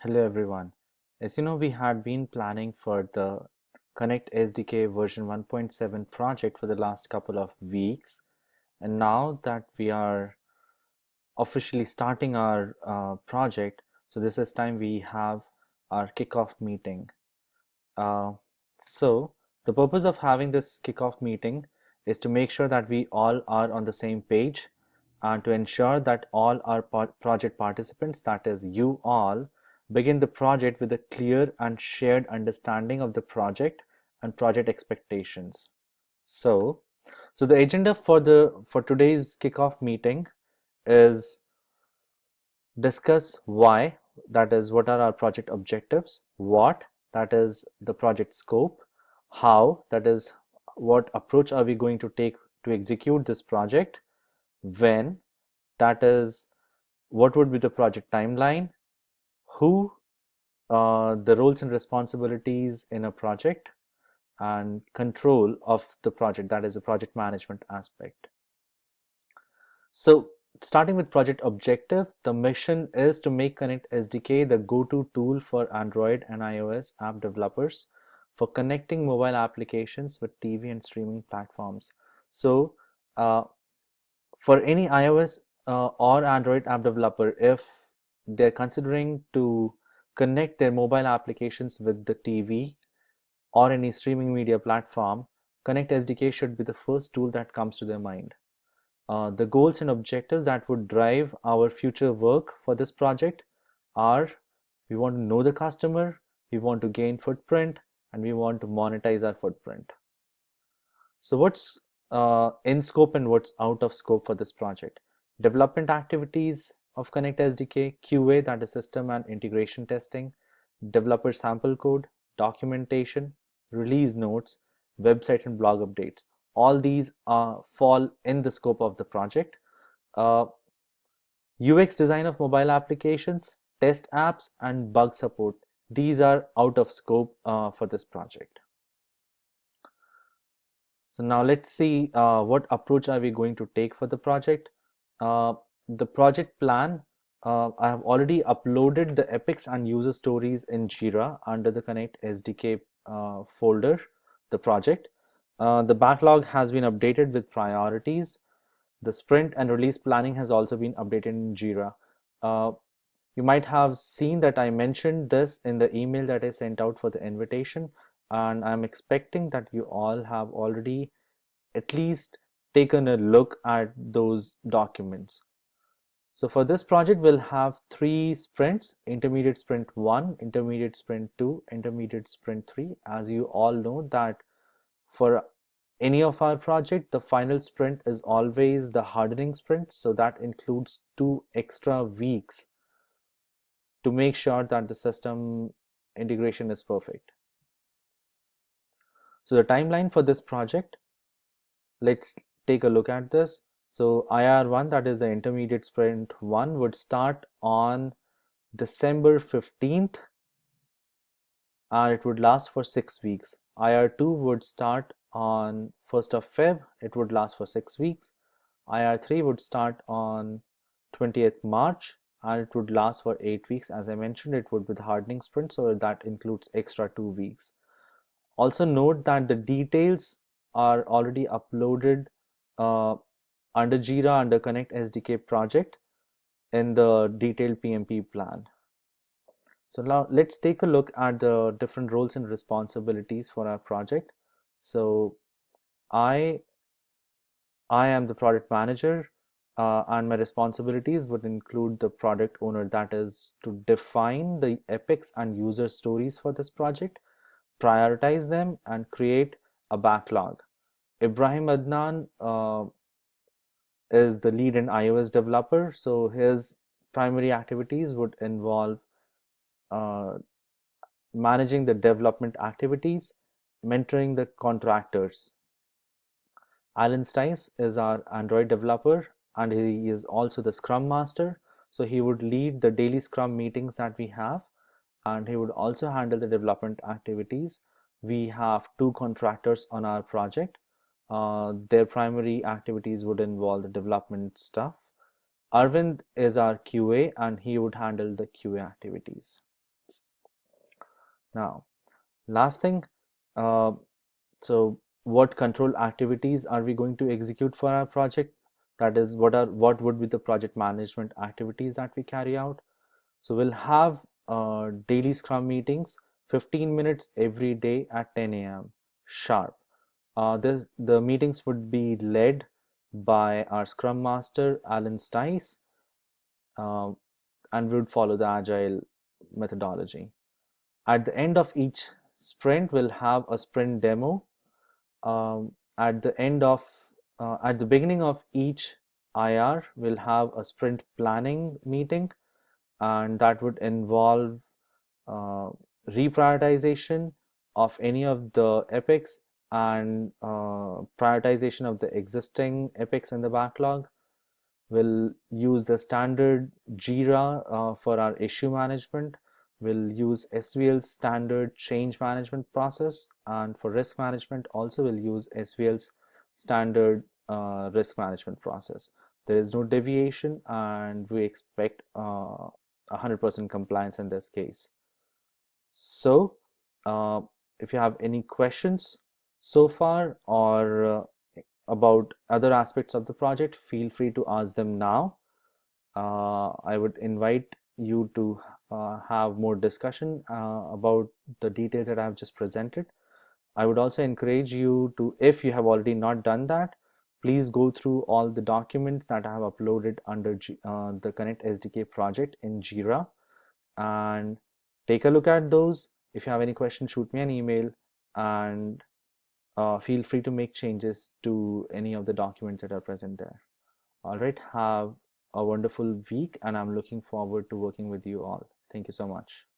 Hello everyone. As you know, we had been planning for the Connect SDK version 1.7 project for the last couple of weeks. And now that we are officially starting our project, so this is time we have our kickoff meeting. Uh, so the purpose of having this kickoff meeting is to make sure that we all are on the same page and to ensure that all our project participants, that is you all, begin the project with a clear and shared understanding of the project and project expectations. So, so the agenda for today's kickoff meeting is discuss why, that is what are our project objectives, what, that is the project scope, how, that is what approach are we going to take to execute this project, when, that is what would be the project timeline, who, the roles and responsibilities in a project, and control of the project, that is the project management aspect. So starting with project objective, the mission is to make Connect SDK the go-to tool for Android and iOS app developers for connecting mobile applications with TV and streaming platforms. So uh, for any iOS or Android app developer, if they're considering to connect their mobile applications with the TV or any streaming media platform, Connect SDK should be the first tool that comes to their mind. The goals and objectives that would drive our future work for this project are: we want to know the customer, we want to gain footprint, and we want to monetize our footprint. So what's in scope and what's out of scope for this project? Development activities of Connect SDK, QA, that is system and integration testing, developer sample code, documentation, release notes, website and blog updates. All these fall in the scope of the project. Uh, UX design of mobile applications, test apps, and bug support. These are out of scope for this project. So now let's see what approach are we going to take for the project. The project plan, I have already uploaded the epics and user stories in Jira under the Connect SDK folder, the project. The backlog has been updated with priorities. The sprint and release planning has also been updated in Jira. Uh, you might have seen that I mentioned this in the email that I sent out for the invitation, and I'm expecting that you all have already at least taken a look at those documents. So for this project, we'll have 3 sprints: intermediate sprint 1, intermediate sprint 2, intermediate sprint 3. As you all know that for any of our project, the final sprint is always the hardening sprint. So that includes 2 extra weeks to make sure that the system integration is perfect. So the timeline for this project, let's take a look at this. So IR1, that is the intermediate sprint 1, would start on December 15th and it would last for 6 weeks. IR2 would start on 1st of Feb, it would last for 6 weeks. IR3 would start on 20th March and it would last for 8 weeks. As I mentioned, it would be the hardening sprint, so that includes extra 2 weeks. Also note that the details are already uploaded uh, under Jira under Connect SDK project in the detailed PMP plan. So now let's take a look at the different roles and responsibilities for our project. So I am the product manager, and my responsibilities would include the product owner, that is to define the epics and user stories for this project, prioritize them, and create a backlog. Ibrahim Adnan is the lead and iOS developer, so his primary activities would involve uh, managing the development activities, mentoring the contractors. Alan Stice is our Android developer and he is also the Scrum Master. So he would lead the daily Scrum meetings that we have, and he would also handle the development activities. We have 2 contractors on our project. Their primary activities would involve the development stuff. Arvind is our QA and he would handle the QA activities. Now, last thing, uh, so what control activities are we going to execute for our project? That is, what would be the project management activities that we carry out? So we'll have daily Scrum meetings, 15 minutes every day at 10 a.m. sharp. The meetings would be led by our Scrum Master, Alan Stice, uh, and we would follow the Agile methodology. At the end of each sprint, we'll have a sprint demo. At the at the beginning of each IR, we'll have a sprint planning meeting, and that would involve uh, reprioritization of any of the epics and prioritization of the existing epics in the backlog. We'll use the standard Jira for our issue management. We'll use SVL's standard change management process. And for risk management, also we'll use SVL's standard risk management process. There is no deviation, and we expect 100% compliance in this case. So, uh, if you have any questions so far or about other aspects of the project, feel free to ask them now. I would invite you to have more discussion about the details that I have just presented. I would also encourage you to, if you have already not done that, please go through all the documents that I have uploaded under the Connect SDK project in Jira and take a look at those. If you have any questions, shoot me an email, and feel free to make changes to any of the documents that are present there. All right, have a wonderful week, and I'm looking forward to working with you all. Thank you so much.